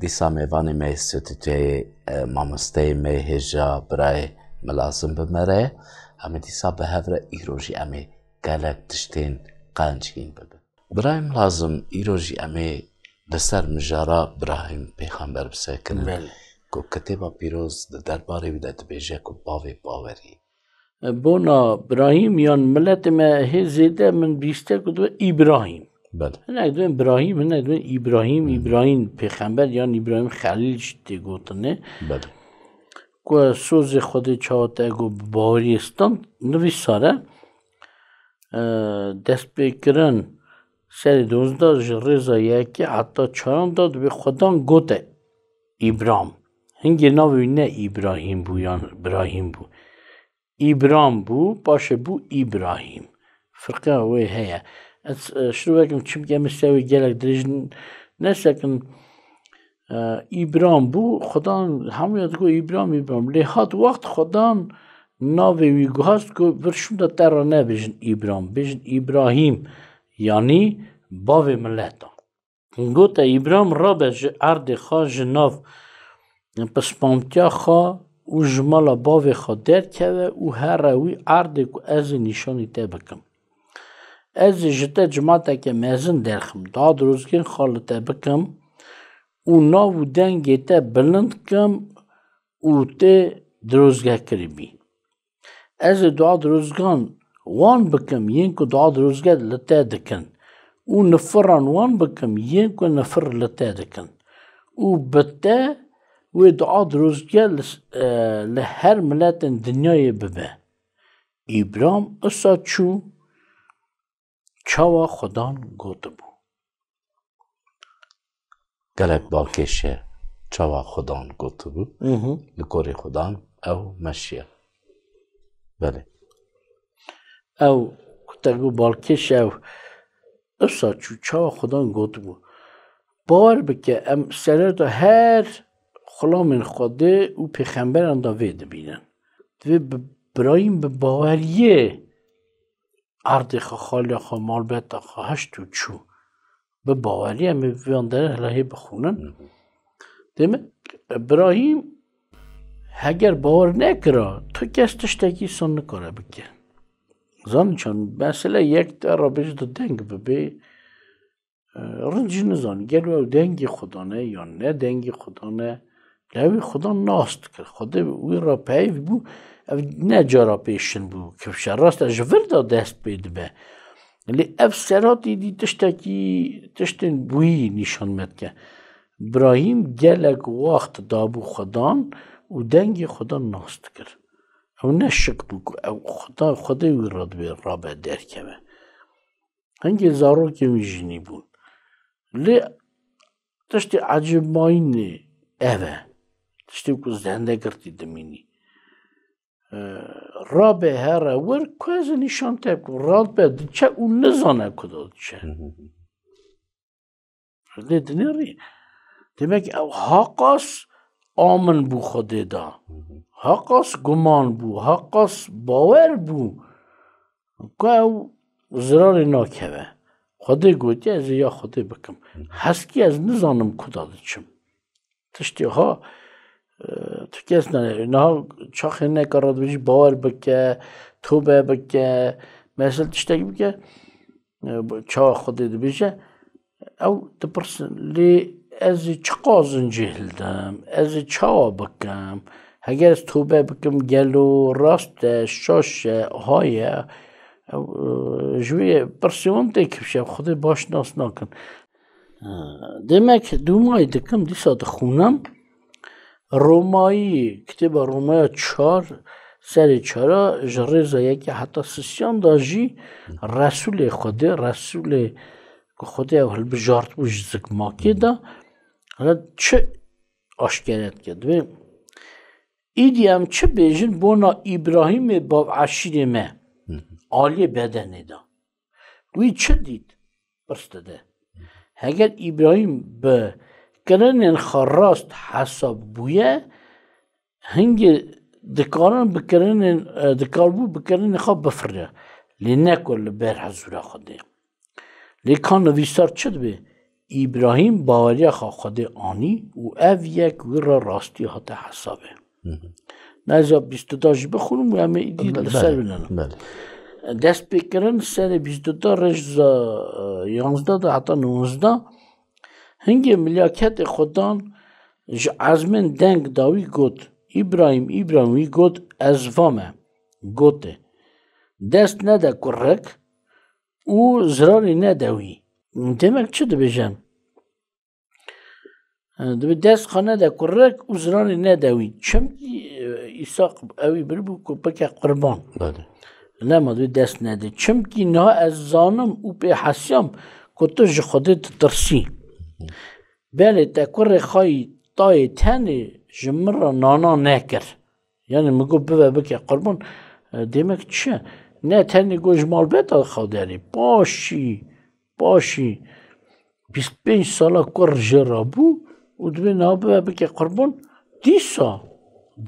دیسا میوانی می ستوی مامسته می هجا برای ملازم بمره همه دیسا به هفره ایروژی امی گلک تشتین قنجین ببن برای ملازم ایروژی امی دسر مجارا براهیم پیغمبر بسه کنن که کتیبا پیروز درباره ویدت بیجه که باوری بونا ابراهیم یان ملت ما زیده من بیسته کدو ابراهیم بله هنه دوین ابراهیم هنه دوین ابراهیم پیغمبر یان ابراهیم خلیل شده گوتنه بله که سوز خود چاوته گو باوریستان نوی ساره دست بکرن سر 12 رضا یکی حتی چارم داد به خودان گوته ابراهیم هنگی ناوی نه ابراهیم بو یان ابراهیم بو ابراهیم بو باشه بو ابراهیم فرقه اوی هیا شروع بکم چی بگم استوی گلک دریج نسکن ابراهیم بو خدان همه یاد گو ابراهیم لحاد وقت خدان ناوی وی گوهست که برشون دا تر نه بیجن ابراهیم یعنی باوی ملتا گوتا ابراهیم را به ارد خواه جناف پس پامتیا خواه او جمالا باوی خواه در که او هر روی ارد که از نشانی تا بکم از جتا جماعتا که مزن درخم داد روزگین خالتا بکم او ناو دنگی تا بلند کم او تا دروزگه کری بی از دعا دروزگان وان بکم ین که دعا دروزگه لتا دکن او نفران وان بکم ین که نفر لتا دکن او بتا و دعا دروزگه لهر ملت دنیای ببه ابراهیم اصا چو چاوا خدان گوته بو گلک بالکشه چاوا خدان گوته بو لکوری خدان او مشیه بله او کتگو بالکش او اصا چو چاوا خدان گوته بو باور بکه ام سره دا هر خلامن خوده او پیغمبران دا ویده بینن دوی برایم به باوریه ارد خالی خوا مال بیتا خوا هشتو چو به باوریه همی ویاندره هلاهی بخونن دیمه ابراهیم اگر باور نکره تو کس تشتکی سن نکاره بکه زانی چون مثلا یک در را بیش دو دنگ ببی رنجی نزانی گلو دنگی خدانه یا نه دنگی خدانه لوی خدا ناست کرد خدا وی را پیو بو نه جارا پیشن بو که راست اجور دا دست بید به ولی اف سراتی دی تشتن بوی نشان مد که ابراهیم گلک وقت دابو خدان و دنگی خدا ناست کرد او نشک بو او خدا وی را را به در که هنگی زارو که میجینی بون لی تشتی عجب ماینه اوه تشتی که زنده گرتی دمینی را به هر ور که از نشان تب کن را به چه اون نزانه کداد چه دیدنی ری demek haqqas amın bu xodeda. Haqqas guman bu. Haqqas bawer bu. که زراری ناکوه خوده گوتی از یا خوده بکم حسکی از نزانم کداده چم تشتی ها تو کس نه چاخی نکارد بجی باور بکه توبه بکه مثلا تشتی بکه چا خوده ده بجه او تپرسن لی از چقازن جهلدم از چا بکم اگر از توبه بکم گلو راست شاش های جوی پرسیون تکیش خود باش ناس نکن. demek دومای دکم دیسا دخونم رومایی کتاب رومایی 4 سری 4 جریزه یکی حتی سیان داجی رسول خود اول بجارت بوش زکماکی دا حالا چه آشکارت کرد و ایدیم چه بیجن بونا ابراهیم با عشیر ما عالی بدنی دا وی چه دید برستده اگر ابراهیم به کرنین خراست حساب بویه هنگی دکارن بکرنین دکاربو بکرنین خواب بفره لی نکل بر حضور خوده لی کان نویسار چه بی ابراهیم باوریا خود آنی و او یک وی را راستی هات حسابه نزا 22 بخونم و همه ایدی لسر بنانم دست بکرن سر 22 رجز 11 دا حتی 19 هنگی ملیاکت خودان عزمن دنگ داوی گوت ابراهیمی گوت از وامه گوته دست نده کرک او زراری نداوی demek çi dibêjin dibe dest xwe nede kurek û ziranê nedewî çimkî îsa ew ê biribû ku peke qurban nema dibê dest nede çimkî niha ez zanim û pê hesiyam ku tu ji Xwedê ditirsî belê te kurê xayî dayê tenê ji min re nana nekir yani min got bibe bike qurban demek çi ye ne tenê got ji malbata xwe derê باشی 25 ساله کار جرا بو و دوی نابه بکه قربان دیسا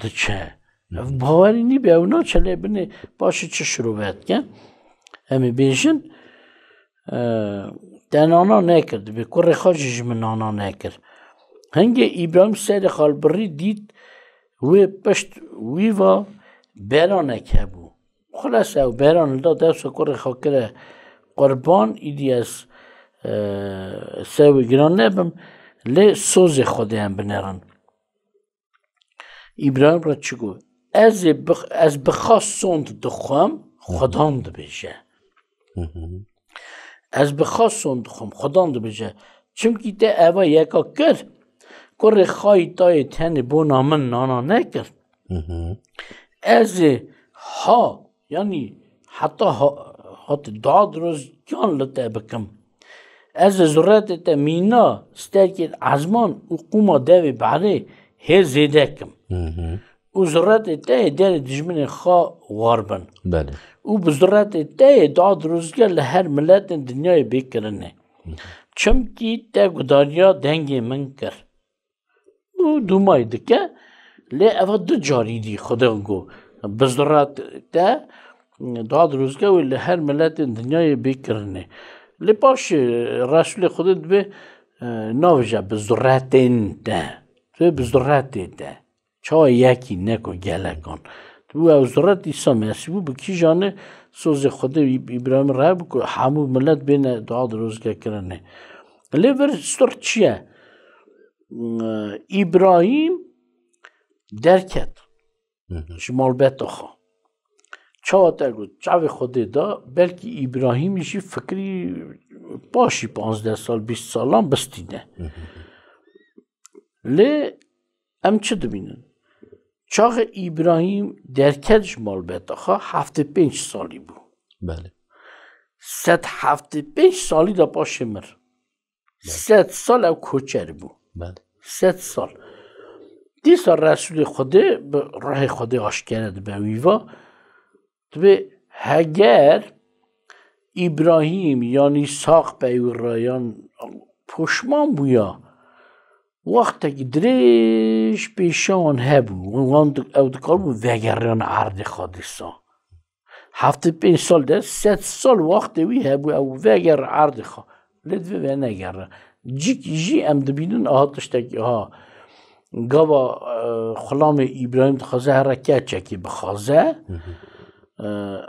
دچه باوری نی به اونا چله بینه باشه چه شروع بید که امی بیشن دنانا نکرد به کار خواجش من نانا نکرد هنگه ابراهیم سر خالبری دید و پشت وی و برانک هبو خلاص او بران دا دست کار خاکره قربان ایدی از سوی گران نبم لی سوز خوده هم بنرن ابراهیم را چی گو از بخواست سوند دخوام خودان ده بیشه از بخواست سوند دخوام خودان ده بیشه چونکی ده اوه یکا کرد کار خواهی دای تنی بو نامن نانا نکرد از ها یعنی حتی هات داد روز جان لطه بکم از ضرورت تا مینا سترکت عزمان و قوما دوی بعده هر زیده کم و ضرورت تا در دجمن خواه واربن و بضرورت تا داد روزگر لهر ملت دنیای بکرنه چمکی تا گداریا دنگی من کر و دومای دکه لی اوه دو جاری دی خدا گو بضرورت تا داد روزگاه و هر ملت دنیای بکرنه لی باش رسول خودت به ناوجه بزرعتین ده تو بزرعتین ده چا یکی نکو گلگان تو او زرعت ایسا مسیبو بکی جانه سوز خود ابراهیم رای بکو همو ملت بین داد روزگاه کرنه لی بر ستر چیه ابراهیم درکت شمال بیت خواه چاوته گود چاوی خوده دا بلکه ابراهیمیشی فکری باشی 15 سال 20 سالان بستینه لی ام چه دبینن چاق ابراهیم درکتش مال بیت خواه 75 سالی بو 175 سالی دا باشه مر 100 سال او کوچر بو 100 سال دیسا رسول خوده به راه خوده آشکرد به ویوا به هگر ابراهیم یعنی ساق بیورایان پشمان بویا وقتی که درش پیشان هبو او دکار بو وگران عرض خادثا 75 سال ده 100 سال وقتی وی هبو او وگر عرض خا لدوه و نگره جی ام دبینون آهاتش تکی ها گاوا خلام ابراهیم دخوازه حرکت چکی بخوازه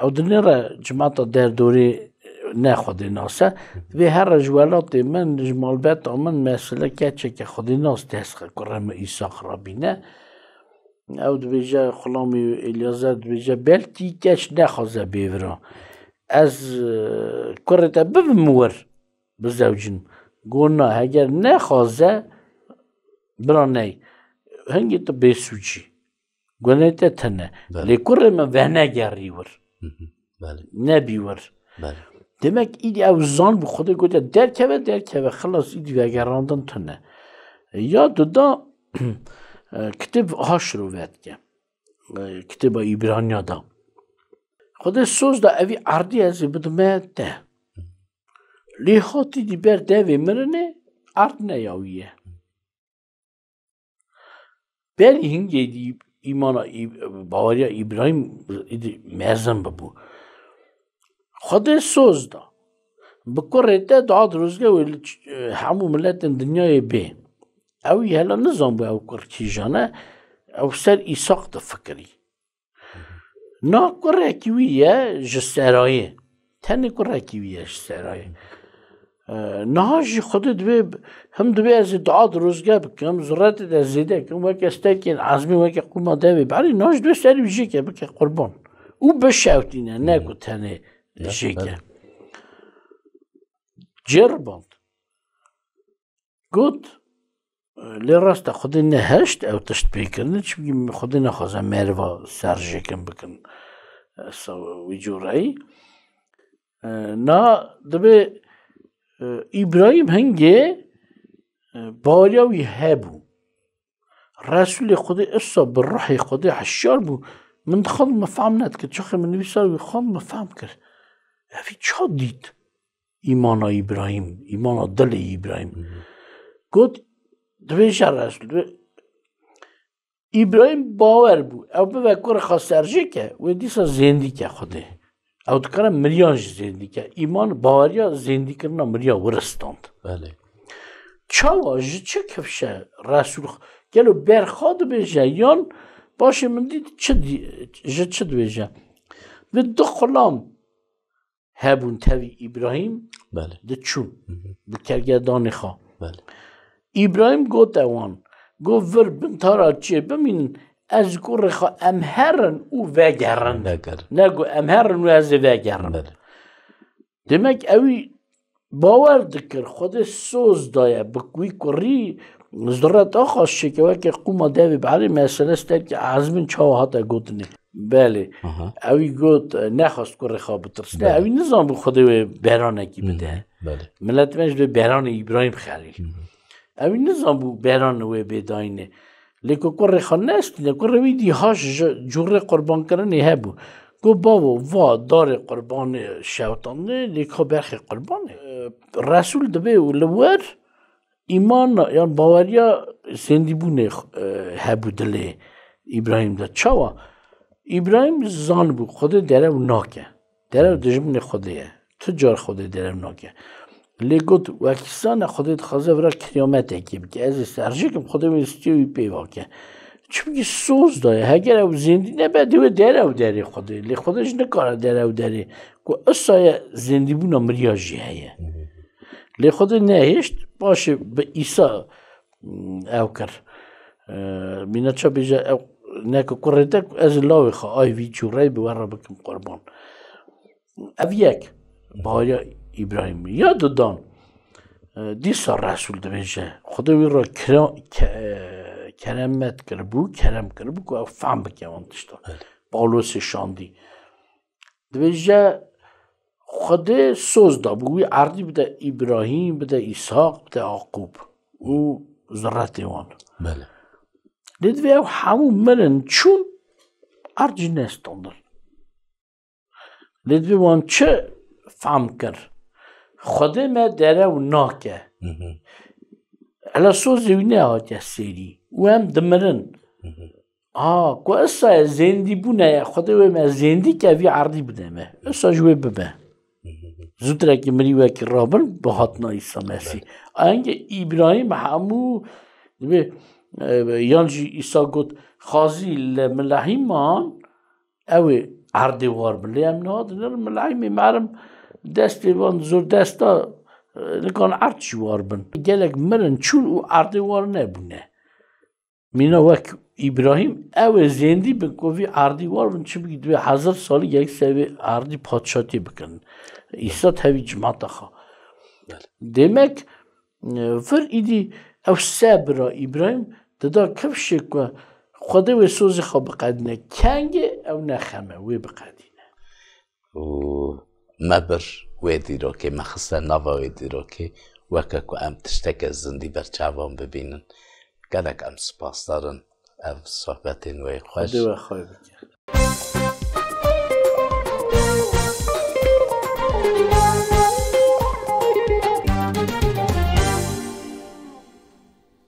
او دنیا را جماعت در دوره نخوده ناسه و هر جوالات من جمال بیت من مسئله که خود ناس دست کرم ایسا خرابینه او دویجه خلامی الیازه دویجه بلتی کش نخوازه بیورا از کرده ببمور بزوجین گونا اگر نخوازه برانه هنگی تو بیسوچی گونه تا تنه لیکور من وحنه گری ور نبی ور demek ایدی او زان بو خوده گوده درکه خلاص ایدی وگراندن تنه یا دودا کتب هاش رو وید که کتب ایبرانیا دا خوده سوز دا اوی عردی ازی بدمه ده لیخاتی دی بر دوی مرنه عرد نیاویه بری هنگی دی ایمان باوریا ابراهیم مرزم ببو خود سوز دا بکره تا دعا دروزگه و همو ملت دنیای بی اوی هلا نظام بو او کر کیجانه او سر ایساق دا فکری نا کره کیویه جسرایه تنی کره کیویه جسرایه نهاجی خود دوی هم دوی از دعا دروزگه بکم ضرورت دا زیده کم وکی استاکین عزمی وکی قوما دوی باری نهاج دوی سری بجی که بکی قربان او بشاوتینه نکو تنی جی که جرباند گوت لی راست خودی نهشت او تشت بیکرنه چی بگیم خودی نخوازم مروا سرجکم بکن وی جورایی نا دبی ابراهیم هنگه باریاوی هبو رسول خودی اصلا بالروح خودی حشار بو من دخل مفهم ند که چخه من نوی سال خود مفهم کرد افی چا دید ایمان ابراهیم ایمان دل ابراهیم گفت دویشه رسول ابراهیم باور بود او به وکر خاص سرجه که و دیسا زندگی که خوده او دکارم مریانش زندگی که ایمان باوریا زندگی کرنا مریا ورستاند بله چاوا چه کفشه رسول گلو برخاد بیجه یان باشه من دید چه دویجه و دو خلام هبون تاوی ابراهیم بله ده چون بکرگردان خواه بله ابراهیم گفت اوان گفت ور بنتارا چیه بمین از گور خواه امهرن او وگرن نگو امهرن او از وگرن بله demek اوی باور دکر خود سوز دایه بکوی کری زرات آخاش شکه وکی قوما دوی بحری مسئله استر که عزمین چاو هاتا گوتنی بله اوی گوت نخواست کره خواه بترس نه اوی نظام خود برانه کی بده ملت منش به بران ابراهیم خری اوی نظام بو بران و بداینه لیکو کره خواه نست نه کره ویدی هاش جور قربان کرنی هبو گو بابا وا دار قربان شوطانه لیکو برخی قربانه رسول دبه و لور ایمان یان باوریا زندی بونه هبو دل ابراهیم دا چاوا ابراهیم زان بو خود دره و ناکه دره و دجمون خوده تجار خوده دره و ناکه لیگوت وکیسان خودت خوازه ورا قیامت اکی بکی از سرجکم خوده میستیوی پیواکه چون سوز داره اگر او زندی نباده و دره خوده لی خودش نکاره دره و دره که اصای زندی بونا مریاجی هیه لی خود نهشت باشه به ایسا او کر مینا چا بیجا او نکو کرده از لاوی خواه آی وی جوره بوره بکم قربان او یک بایا ابراهیم یاد دان دیسا رسول ده بیجه خدا وی را کرمت کربو کرم کربو که او فهم بکیوان تشتا بالوس شاندی ده بیجه خدا سوز دا بوی عردی بده ابراهیم بده ایساق بده عاقوب او ذرت وان بله لدوی او همون مرن چون عرضی نستاندر لدوی وان چه فهم کر خدا ما داره و ناکه الا سوزی و نه آتیا سری و هم دمرن که اصلا زندی بونه خدا و ما زندی که وی عردی بده ما اصلا جوی ببه زودره که مری وکی رابن به حتنا ایسا مسیح اینکه ابراهیم همو یانجی ایسا گفت خازی لملاحیمان اوی عرده وار بلی هم نهاد ملاحیمی مرم دستی وان زور دستا لکان عرچی وار بن گلک مرن چون او عرده وار نبونه مینا وک ابراهیم اوی زندی بکوی عرده وار بن چه بگید 1000 سالی یک سوی عرده پادشاتی بکن ایسا تاوی جماعت خواه demek فر ایدی او صبر ابراهیم دادا کفشه که خدا و سوزی خواه بقدنه کنگه او نخمه وی بقدینه و مبر ویدی رو که مخصوصا نوا ویدی رو که وکه که ام تشتک از زندی بر چوان ببینن گلک ام سپاس دارن او صحبتین وی خوش خدا و خواه بکن